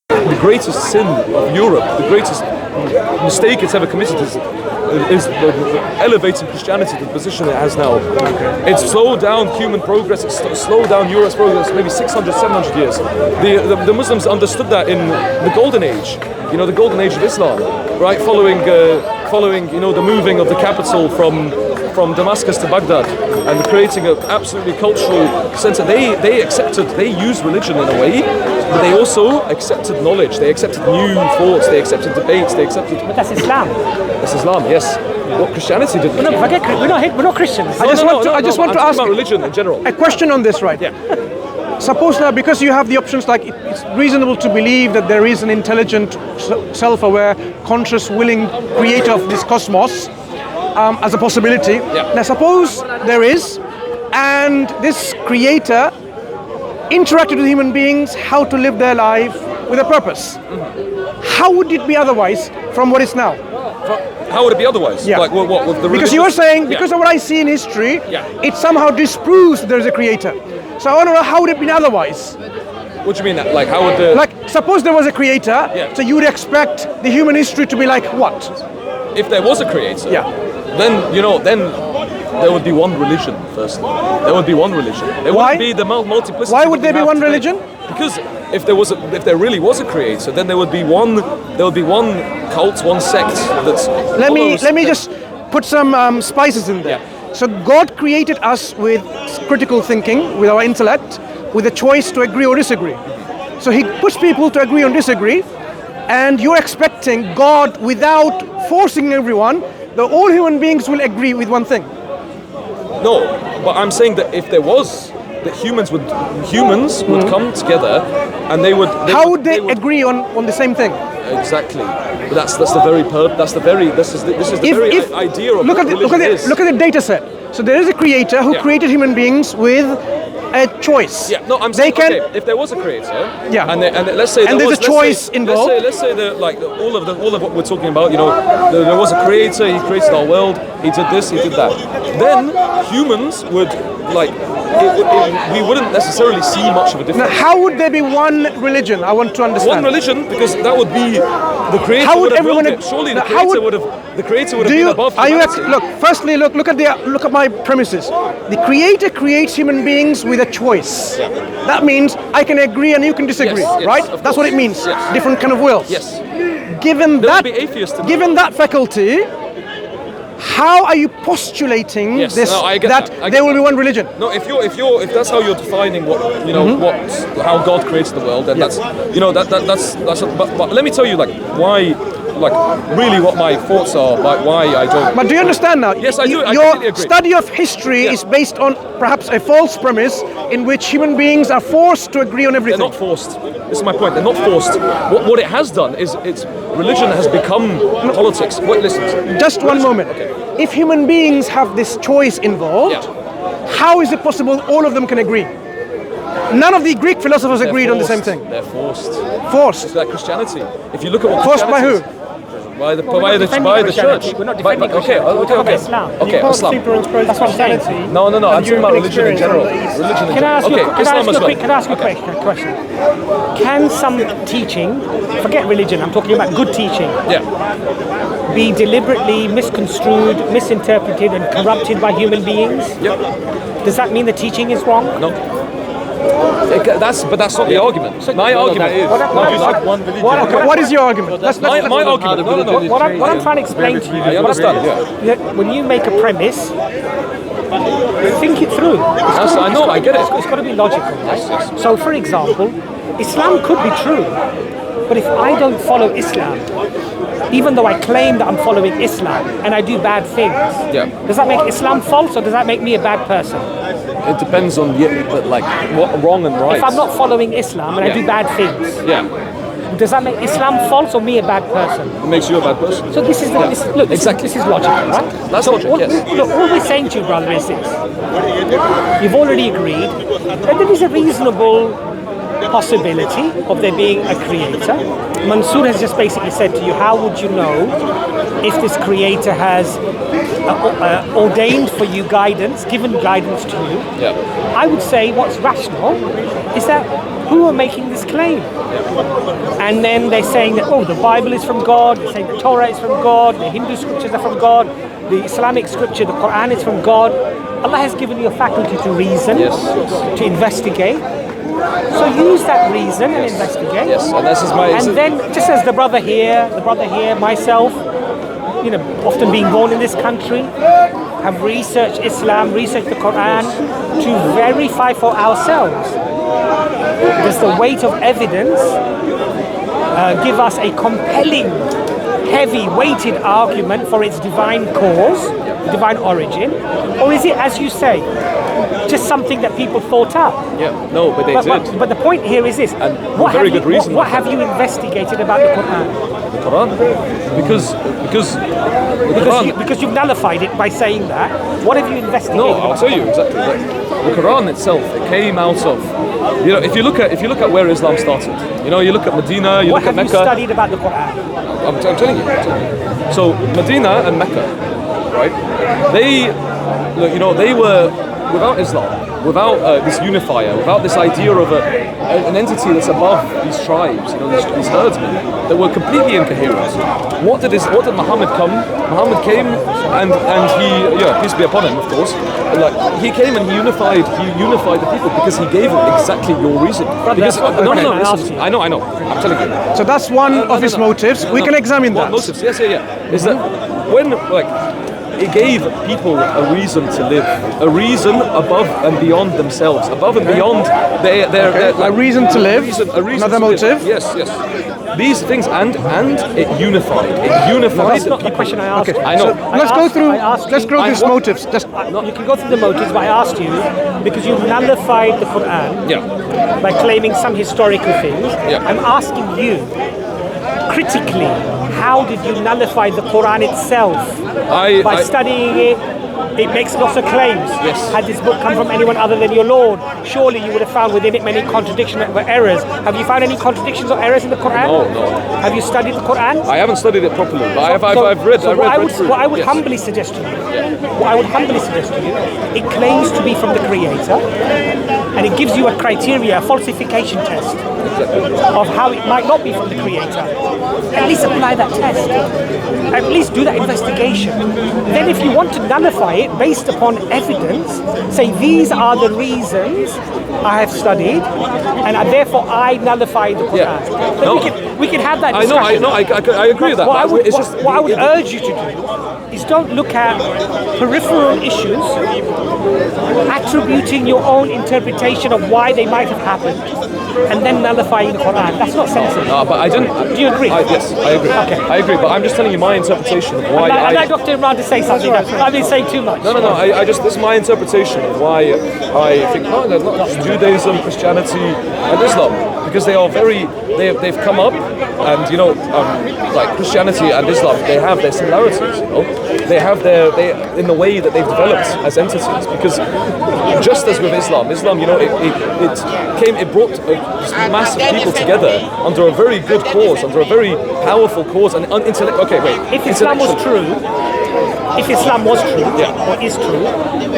The greatest sin of Europe, the greatest mistake it's ever committed is elevating Christianity to the position it has now. It's slowed down human progress, it's slowed down Europe's progress maybe 600, 700 years. The Muslims understood that in the Golden Age, the Golden Age of Islam, right? Following the moving of the capital from Damascus to Baghdad and creating an absolutely cultural center. They used religion in a way, but they also accepted knowledge, they accepted new thoughts, they accepted debates, they accepted... But that's Islam. That's Islam, yes. What Christianity did... No, forget, we're not Christians. I just want to ask about religion in general. A question on this, right? Yeah. Suppose now, because you have the options, like it's reasonable to believe that there is an intelligent, self-aware, conscious, willing creator of this cosmos, as a possibility. Yeah. Now suppose there is, and this creator interacted with human beings how to live their life with a purpose. Mm-hmm. How would it be otherwise from what it's now? How would it be otherwise? Yeah. Like what with the because you're saying, because of what I see in history, it somehow disproves that there's a creator. So I want to know, how would it have been otherwise? What do you mean? Like how would the... Like suppose there was a creator, so you would expect the human history to be like what? If there was a creator, then there would be one religion. First, there would be one religion. There wouldn't be the multiplicity. Why would there be one religion? Because if there really was a creator, then there would be one cult, one sect that's. Let me just put some spices in there. Yeah. So God created us with critical thinking, with our intellect, with a choice to agree or disagree. So He puts people to agree or disagree, and you're expecting God, without forcing everyone, that all human beings will agree with one thing. No, but I'm saying that if there was, that humans would come together, and they would. How would they agree on the same thing? Exactly. But this is the very idea of look at the data set. So there is a creator who created human beings with a choice. Yeah, no, I'm saying if there was a creator, and let's say there's a choice involved. Let's say all of what we're talking about, there was a creator, he created our world, he did this, he did that. Then humans would we wouldn't necessarily see much of a difference. Now, how would there be one religion? I want to understand. One religion, because that would be the creator. How would everyone? Surely the creator would have been above humanity. Firstly, look at my premises. The creator creates human beings with a choice. Yeah. That means I can agree and you can disagree, right? That's what it means. Yes. Different kind of wills. Yes. Given there would be atheists in given that faculty, how are you postulating there will be one religion? No, if that's how you're defining what how God created the world, then that's but let me tell you why, really what my thoughts are, why I don't. But do you understand now? Yes, I do. Your study of history is based on perhaps a false premise in which human beings are forced to agree on everything. They're not forced. This is my point. They're not forced. What it has done is religion has become politics. Listen. Just one moment. Okay. If human beings have this choice involved, how is it possible all of them can agree? None of the Greek philosophers agreed on the same thing. They're forced. Forced? It's like Christianity. If you look at what forced by who? By the church. We're not defending Okay. Islam. Okay, Islam. That's what I'm saying. No. I'm talking about religion in general. Can I ask you a question? Can some teaching, forget religion, I'm talking about good teaching, be deliberately misconstrued, misinterpreted, and corrupted by human beings? Yep. Does that mean the teaching is wrong? No. But that's not the argument. So my argument is what is your argument? My argument. What I'm trying to explain to you. I understand. When you make a premise, think it through. I get it. It's got to be logical, right? So, for example, Islam could be true, but if I don't follow Islam, even though I claim that I'm following Islam and I do bad things, does that make Islam false or does that make me a bad person? It depends on what wrong and right. If I'm not following Islam and I do bad things, does that make Islam false or me a bad person? It makes you a bad person. So this is exactly. This is logical, right? That's logic. Yes. Look, all we're saying to you, brother, is this: you've already agreed that there is a reasonable possibility of there being a creator. Mansur has just basically said to you, how would you know if this creator has ordained for you guidance, given guidance to you, I would say what's rational is that who are making this claim? And then they're saying that, oh, the Bible is from God, they're saying the Torah is from God, the Hindu scriptures are from God, the Islamic scripture, the Quran is from God. Allah has given you a faculty to reason, to investigate. So use that reason and investigate. Yes, and this is my. And then, just as the brother here, myself, you know, often being born in this country, have researched Islam, researched the Quran to verify for ourselves. Does the weight of evidence give us a compelling, heavy, weighted argument for its divine cause, divine origin, or is it, as you say, just something that people thought up? Yeah, no, but they did. But the point here is this: and what very good reason. What have you investigated about the Quran? The Quran, because you've nullified it by saying that. What have you investigated? No, I'll tell you exactly. The Quran itself, it came out of, you know, if you look at where Islam started, you know, you look at Medina, you look at Mecca. What have you studied about the Quran? I'm telling you. So Medina and Mecca, right? They were without Islam, without this unifier, without this idea of an entity that's above these tribes, you know, these herdsmen that were completely incoherent. What did Muhammad come? Muhammad came and he, peace be upon him, of course. Like he came and he unified the people because he gave them exactly your reason. Because listen, I know. I'm telling you. So that's one of his motives. We can examine that. Motives? Yes. Is that when it gave people a reason to live, a reason above and beyond themselves, above and beyond their a reason to live. Another motive. Yes. These things and it unified. It unified. That's not the question I asked. Okay. I know. So let's go through these motives. You can go through the motives, but I asked you because you nullified the Quran by claiming some historical things. I'm asking you critically, how did you nullify the Quran itself? By studying it, it makes lots of claims. Yes. Had this book come from anyone other than your Lord, surely you would have found within it many contradictions or errors. Have you found any contradictions or errors in the Quran? No. Have you studied the Quran? I haven't studied it properly, but I've read through it. What I would humbly suggest to you, it claims to be from the Creator, and it gives you a criteria, a falsification test of how it might not be from the Creator. At least apply that test. At least do that investigation. Then if you want to nullify it based upon evidence, say these are the reasons I have studied, and therefore I nullify the Quran. Then we can have that discussion. I agree with that. What I would urge you to do is don't look at peripheral issues, attributing your own interpretation of why they might have happened, and then nullifying the Quran. That's not sensible. No, but I didn't. Do you agree? Yes, I agree. Okay. I agree, but I'm just telling you my interpretation of why I'd like Dr. Imran to say something. I've been saying too much. No. This is my interpretation of why I think not just Judaism, Christianity, and Islam, because they are they've come up, and you know, like Christianity and Islam, they have their similarities. You know, they have in the way that they've developed as entities. Because just as with Islam, you know, it brought this mass of people together under a very good cause, under a very powerful cause, and intellect. Okay, wait. If Islam was true, or is true,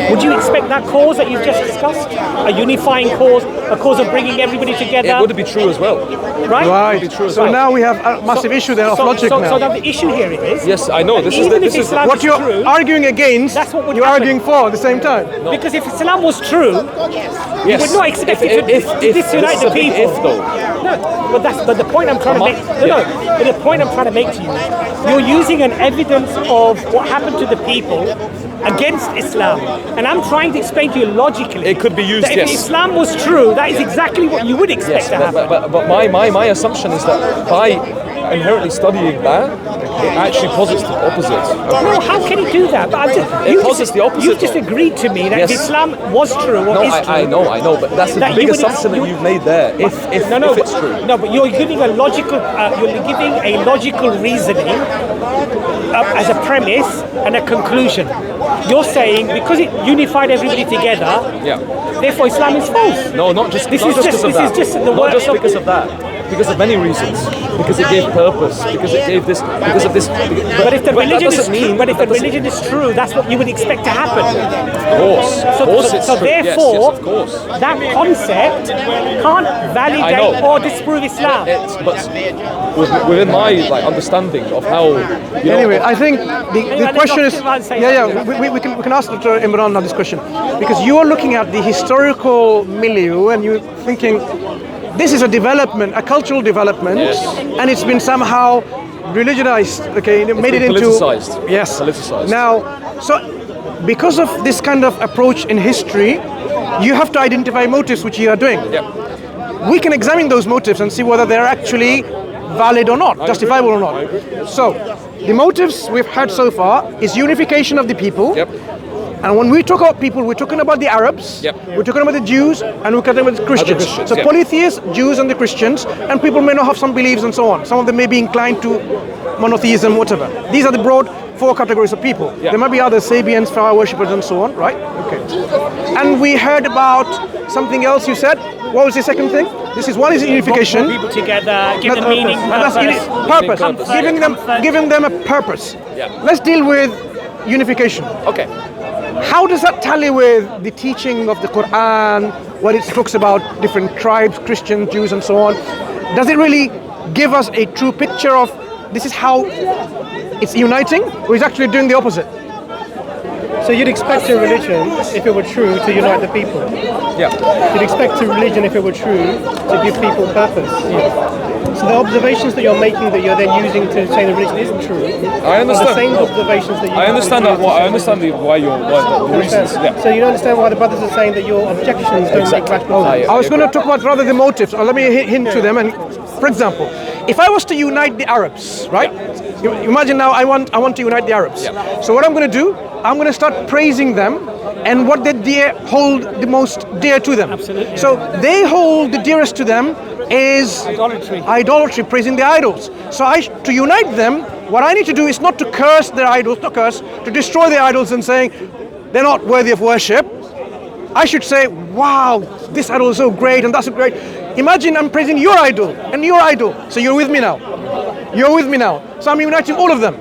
would you expect that cause that you've just discussed, a unifying cause, a cause of bringing everybody together? It would be true as well. Right. So now we have a massive issue there of logic now. So now the issue here is. Yes, I know. This is what you're arguing against. That's what would you're happen. arguing for at the same time. No. Because if Islam was true, you would not expect it to disunite the people. But the point I'm trying to make. But the point I'm trying to make to you, you're using an evidence of what happened to the people against Islam, and I'm trying to explain to you logically. It could be used. That if Islam was true, that is exactly what you would expect to happen. But my assumption is that by inherently studying that, it actually posits the opposite. No, how can it do that? But it posits the opposite. You've just agreed to me that if Islam was true or is true. I know, but that's the big assumption that you've made there. If it's true. No, but you're giving a logical reasoning as a premise and a conclusion. You're saying because it unified everybody together, therefore Islam is false. No, not just this because of that. This is just the not just because of that. because of many reasons. Because it gave purpose. Because it gave this. Because of this. But if the religion is true, the religion is true, that's what you would expect to happen. Of course. So therefore, yes, of course. that concept can't validate or disprove Islam. But within my understanding of how. Anyway, I think the question is. We can ask Dr. Imran now this question, because you are looking at the historical milieu and you're thinking this is a development, a cultural development, and it's been somehow religionized. Okay, made it into politicized. Yes. Politicized. Now, so because of this kind of approach in history, you have to identify motives which you are doing. Yeah. We can examine those motives and see whether they're actually valid or not, justifiable or not. So, the motives we've had so far is unification of the people. Yep. And when we talk about people, we're talking about the Arabs, we're talking about the Jews, and we're talking about the Christians. So polytheists, Jews and the Christians, and people may not have some beliefs and so on. Some of them may be inclined to monotheism, whatever. These are the broad 4 categories of people. There might be other Sabians, flower worshippers and so on, right? Okay. And we heard about something else you said. What was the second thing? One is unification. People together, give them meaning, purpose. Giving them a purpose. Let's deal with unification. Okay. How does that tally with the teaching of the Quran, what it talks about different tribes, Christians, Jews and so on? Does it really give us a true picture of this is how it's uniting, or is it actually doing the opposite? So you'd expect a religion, if it were true, to unite the people. Yeah. You'd expect a religion, if it were true, to give people purpose. So the observations that you're making that you're then using to say the religion isn't true. I understand. Are the same observations that you. I understand that. I understand why the reasons. Yeah. So you don't understand why the brothers are saying that your objections don't make rational sense. I was going to talk about rather the motives. Let me hint to them. And for example, if I was to unite the Arabs, right? Imagine now I want to unite the Arabs. So what I'm going to do, I'm going to start praising them and what they hold the most dear to them. Absolutely. So they hold the dearest to them is idolatry, praising the idols. So to unite them, what I need to do is not to curse their idols, to destroy their idols and saying they're not worthy of worship. I should say, wow, this idol is so great and that's so great. Imagine I'm praising your idol and your idol. So you're with me now. You're with me now. So I'm uniting all of them.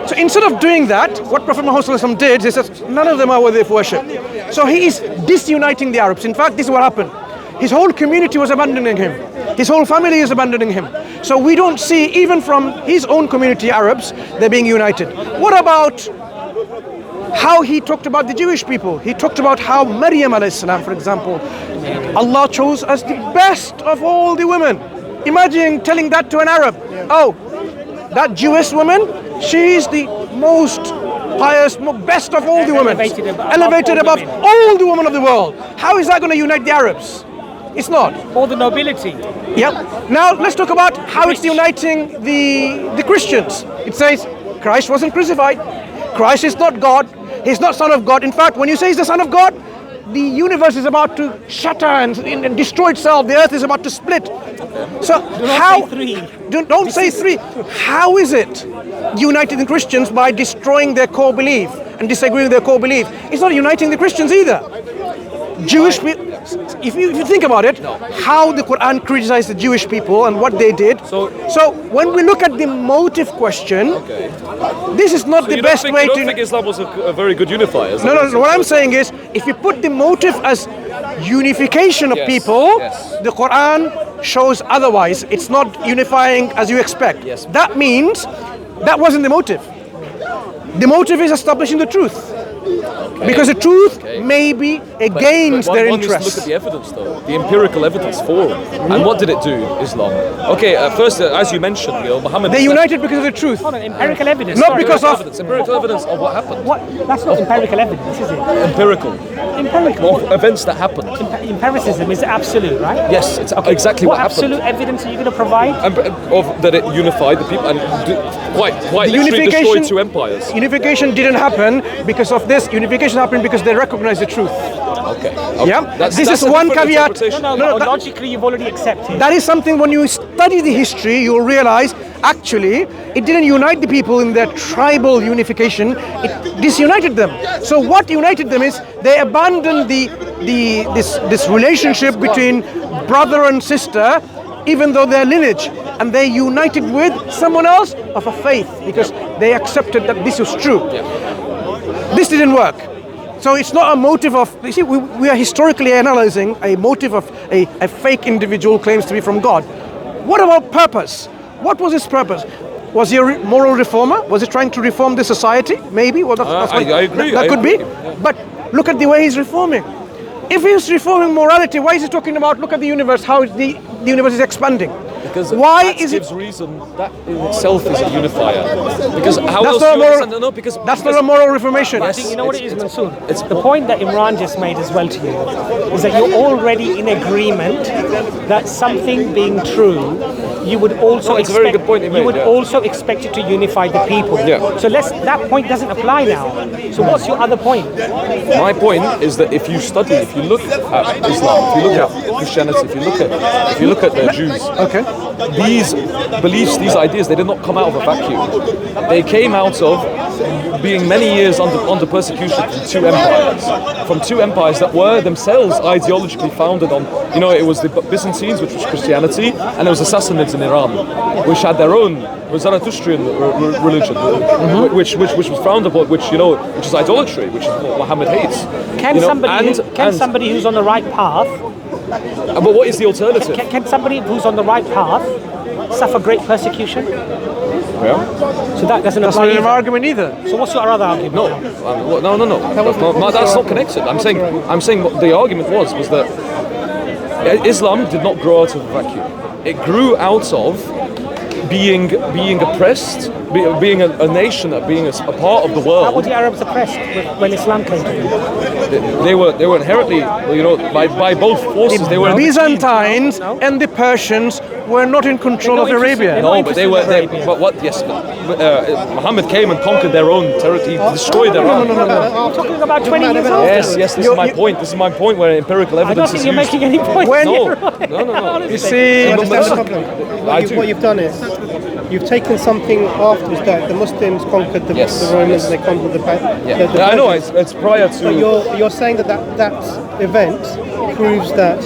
So instead of doing that, what Prophet Muhammad did, he says, none of them are worthy of worship. So he is disuniting the Arabs. In fact, this is what happened. His whole community was abandoning him. His whole family is abandoning him. So we don't see, even from his own community, Arabs, they're being united. What about how he talked about the Jewish people? He talked about how Maryam alayhi salam, for example, Allah chose as the best of all the women. Imagine telling that to an Arab. Oh, that Jewish woman, she's the most pious, best of all the women. Elevated above all the women of the world. How is that going to unite the Arabs? It's not. Or the nobility. Yep. Now let's talk about how it's uniting the Christians. It says Christ wasn't crucified. Christ is not God. He's not Son of God. In fact, when you say he's the Son of God, the universe is about to shatter and destroy itself. The earth is about to split. So don't say three. How is it uniting the Christians by destroying their core belief and disagreeing with their core belief? It's not uniting the Christians either. Jewish people, if you think about it, how the Quran criticized the Jewish people and what they did. So when we look at the motive question, this is not the best way to. You don't think Islam was a very good unifier? No. What I'm saying is, if you put the motive as unification of people, the Quran shows otherwise. It's not unifying as you expect. That means that wasn't the motive. The motive is establishing the truth. Because the truth may be against their interests. Look at the evidence, though, the empirical evidence for it. And what did it do, Islam? Okay, first, as you mentioned, Muhammad. They united because of the truth. Hold on, empirical evidence. Not because of empirical evidence of what happened. That's not empirical evidence, is it? Empirical. Of events that happened. Empiricism is absolute, right? Yes, it's exactly what happened. What absolute evidence are you going to provide? Of that it unified the people and quite literally destroyed 2 empires. Unification didn't happen because of this. Unification happened because they recognized the truth. Okay. Yeah. This is one caveat. No, logically you've already accepted. That is something when you study the history, you'll realize actually it didn't unite the people in their tribal unification. It disunited them. So what united them is they abandoned this relationship between brother and sister even though they're lineage, and they united with someone else of a faith because they accepted that this was true. This didn't work. So it's not a motive of, you see, we are historically analyzing a motive of a fake individual claims to be from God. What about purpose? What was his purpose? Was he a moral reformer? Was he trying to reform the society? Maybe. Well, I agree. That could be. But look at the way he's reforming. If he's reforming morality, why is he talking about, look at the universe, how the universe is expanding? Because why that is gives it? reason, that in itself is a unifier. Because how That's else not do you moral, understand? No, because that's not a moral reformation. I think you know what it is, Mansur? it's The point that Imran just made as well to you is that you're already in agreement that something being true, you would also it's a very good point he made, you would yeah. also expect it to unify the people. Yeah. So that point doesn't apply now. So what's your other point? My point is that if you study, if you look at Islam, if you look at Christianity, if you look at the Jews, Okay. these beliefs, these ideas, they did not come out of a vacuum. They came out of being many years under persecution from two empires that were themselves ideologically founded on, it was the Byzantines, which was Christianity, and it was the Sassanids in Iran, which had their own Zarathustrian religion, which was frowned upon, which is idolatry, which is what Muhammad hates. Can somebody who's on the right path? But what is the alternative? Can somebody who's on the right path suffer great persecution? Yeah. So that doesn't That's apply not an either. argument either. So what's your other argument? No. That's not connected. I'm saying what the argument was that Islam did not grow out of a vacuum. It grew out of being oppressed, being a nation, being a part of the world. How were the Arabs oppressed when Islam came to them? They were inherently, by both forces. They were Byzantines and the Persians were not in control of Arabia. No, but but what? Yes, Muhammad came and conquered their own territory. He destroyed their own. We're talking about 20 years after. Yes. This is my point. This is my point where empirical I don't evidence think is you're used. making any points. No. You see, I understand the problem. I do. What you've done is you've taken something afterwards that the Muslims conquered the Romans and they conquered the I know. It's prior to. But you're saying that event proves that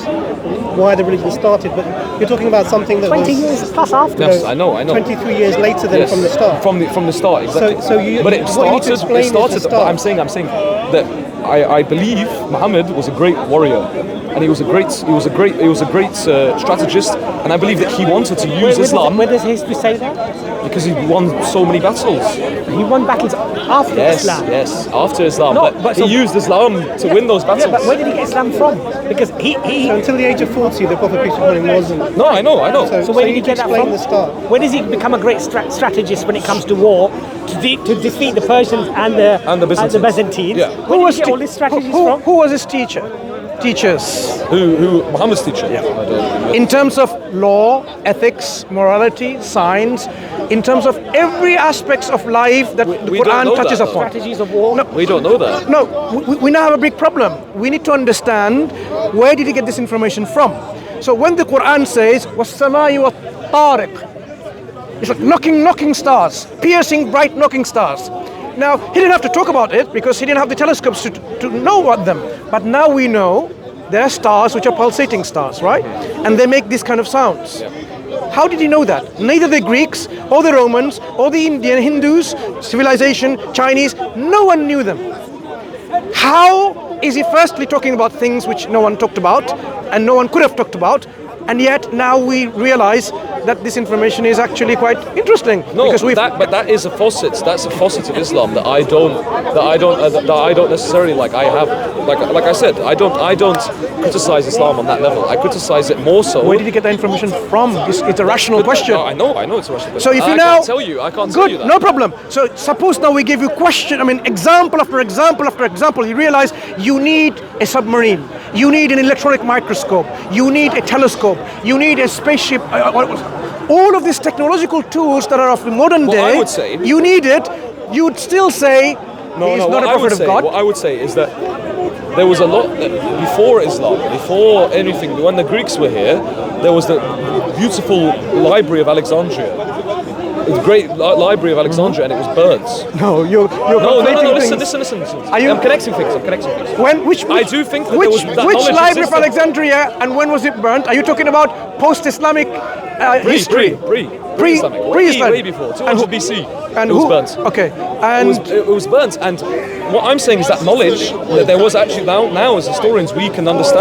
why the religion started, but you're talking about something that 20 was years plus after. Yes, I know. 23 years later than from the start. From the start, exactly. But it started. But I'm saying that I believe Muhammad was a great warrior, and he was a great strategist, and I believe that he wanted to use Islam. Where does history say that? Because he won so many battles. He won battles after Islam. Yes, after Islam. No, but he used Islam to win those battles. Yeah, but where did he get Islam from? Because he So until the age of 40, the Prophet peace be upon him wasn't. No, I know. So where did he you get that explain from? the start. Where does he become a great strategist when it comes to war to defeat the Persians and the Byzantines? Yeah. Where did he get all these strategies from? who was his teacher? Teachers. Who Muhammad's teacher? Yeah. I don't. In terms of law, ethics, morality, science, in terms of every aspect of life that the we don't Quran know touches that, upon. Strategies of war? No, We don't know that. No, we now have a big problem. We need to understand where did he get this information from. So when the Quran says, وَالسَّمَاءِ وَالطَّارِقِ, it's like knocking stars, piercing bright knocking stars. Now, he didn't have to talk about it because he didn't have the telescopes to know about them. But now we know there are stars which are pulsating stars, right? And they make these kind of sounds. How did he know that? Neither the Greeks or the Romans or the Indian Hindus, civilization, Chinese, no one knew them. How is he firstly talking about things which no one talked about and no one could have talked about, and yet now we realize that this information is actually quite interesting? No, because but that is a facet. That's a facet of Islam that I don't necessarily like. I have, like I said, I don't criticize Islam on that level. I criticize it more so. Where did you get that information from? It's a rational question. I know it's a rational question. So if you I now can't tell you that. No problem. So suppose now we give you example after example after example. You realize you need a submarine, you need an electronic microscope, you need a telescope, you need a spaceship. All of these technological tools that are of the modern day, I would say, you need it. You'd still say he is not a prophet of God. What I would say is that there was a lot before Islam, before anything. When the Greeks were here, there was the beautiful library of Alexandria, the great library of Alexandria, and it was burnt. No, you're No, conflating listen. things. Are you- I'm connecting things. Which I do think that which, there was that which knowledge library of existed. Alexandria and when was it burnt? Are you talking about post-Islamic history? Pre-Islamic. Pre-Islamic. Way before, 200 BC. And it was who- burnt. Okay, It and was burnt, and what I'm saying is that knowledge that there was actually now as historians we can understand.